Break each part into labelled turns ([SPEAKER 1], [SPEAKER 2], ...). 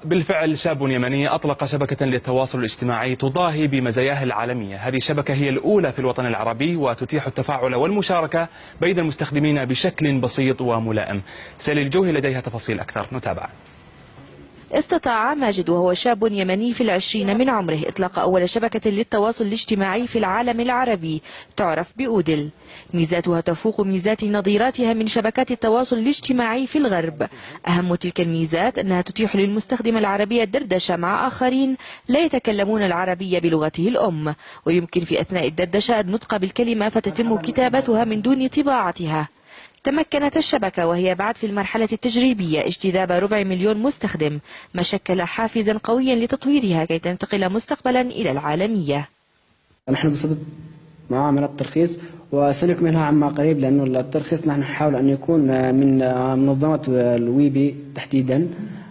[SPEAKER 1] بالفعل شاب يمني أطلق شبكة للتواصل الاجتماعي تضاهي بمزاياها العالمية. هذه الشبكة هي الأولى في الوطن العربي وتتيح التفاعل والمشاركة بين المستخدمين بشكل بسيط وملائم. سالي الجوهي لديها تفاصيل أكثر، نتابع.
[SPEAKER 2] استطاع ماجد وهو شاب يمني في العشرين من عمره إطلاق أول شبكة للتواصل الاجتماعي في العالم العربي تعرف بأودل. ميزاتها تفوق ميزات نظيراتها من شبكات التواصل الاجتماعي في الغرب. أهم تلك الميزات أنها تتيح للمستخدم العربي الدردشة مع آخرين لا يتكلمون العربية بلغته الأم، ويمكن في أثناء الدردشة النطق بالكلمة فتتم كتابتها من دون طباعتها. تمكنت الشبكة وهي بعد في المرحلة التجريبية اجتذاب 250,000 مستخدم، ما شكل حافزا قويا لتطويرها كي تنتقل مستقبلا إلى العالمية.
[SPEAKER 3] نحن بصدد معاملة الترخيص وسنكملها عما قريب، لأنه الترخيص نحن نحاول أن يكون من منظمة الويبي تحديدا.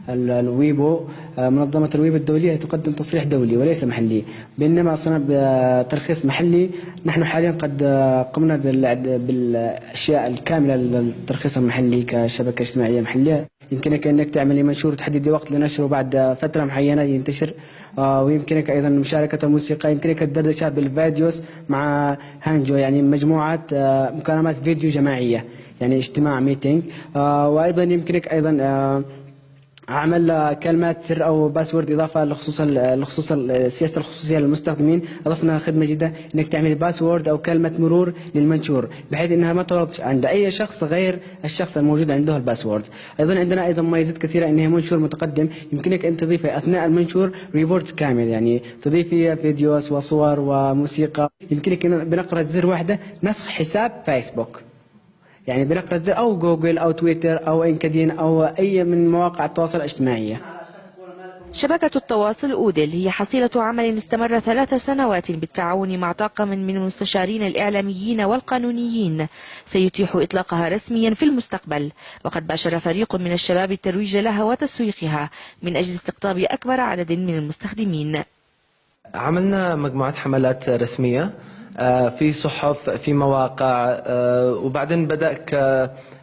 [SPEAKER 3] الويبو منظمة الويبو الدولية تقدم تصريح دولي وليس محلي، بينما صنع بترخيص محلي. نحن حاليا قد قمنا بالأشياء الكاملة للترخيص المحلي كشبكة اجتماعية محلية. يمكنك أنك تعملي منشور تحددي وقت لنشره بعد فترة معينة ينتشر، ويمكنك أيضا مشاركة الموسيقى، يمكنك الدردشة بالفيديوز مع هانجو، يعني مجموعة مكالمات فيديو جماعية، يعني اجتماع ميتينج. وأيضا يمكنك أيضا عمل كلمات سر أو باسورد إضافة لخصوص سياسة الخصوصية للمستخدمين. أضفنا خدمة جديدة إنك تعمل باسورد أو كلمة مرور للمنشور بحيث إنها ما تورد عند أي شخص غير الشخص الموجود عنده الباسورد. أيضا عندنا أيضا مميزات كثيرة، إنها منشور متقدم يمكنك أن تضيفي أثناء المنشور ريبورت كامل، يعني تضيفي فيديوز وصور وموسيقى. يمكنك بنقرة زر واحدة نسخ حساب فيسبوك، يعني بنقرة زر أو جوجل أو تويتر أو لينكدين أو أي من مواقع التواصل الاجتماعي.
[SPEAKER 2] شبكة التواصل أودل هي حصيلة عمل استمر 3 سنوات بالتعاون مع طاقم من المستشارين الإعلاميين والقانونيين، سيتيح إطلاقها رسميا في المستقبل. وقد باشر فريق من الشباب الترويج لها وتسويقها من أجل استقطاب أكبر عدد من المستخدمين.
[SPEAKER 4] عملنا مجموعة حملات رسمية في صحف، في مواقع، وبعدين بدأ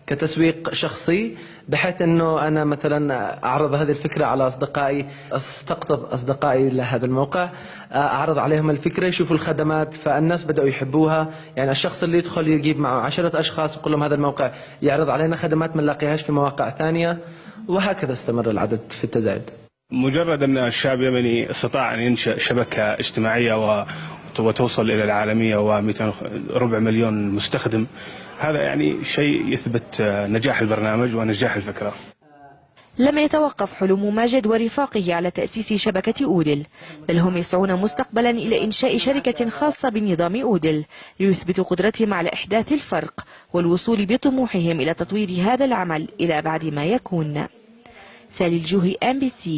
[SPEAKER 4] كتسويق شخصي، بحيث أنه أنا مثلا أعرض هذه الفكرة على أصدقائي، أستقطب أصدقائي لهذا الموقع، أعرض عليهم الفكرة، يشوفوا الخدمات، فالناس بدأوا يحبوها. يعني الشخص اللي يدخل يجيب معه 10 أشخاص ويقول لهم هذا الموقع يعرض علينا خدمات ما نلاقيهاش في مواقع ثانية، وهكذا استمر العدد في التزايد.
[SPEAKER 5] مجرد أن الشاب اليمني استطاع أن ينشئ شبكة اجتماعية وتوصل إلى العالمية و250,000 مستخدم، هذا يعني شيء يثبت نجاح البرنامج ونجاح الفكرة.
[SPEAKER 2] لم يتوقف حلم ماجد ورفاقه على تأسيس شبكة أودل، بل هم يسعون مستقبلا إلى إنشاء شركة خاصة بنظام أودل ليثبتوا قدرتهم على إحداث الفرق والوصول بطموحهم إلى تطوير هذا العمل إلى بعد ما يكون. سالي الجوهي، MBC.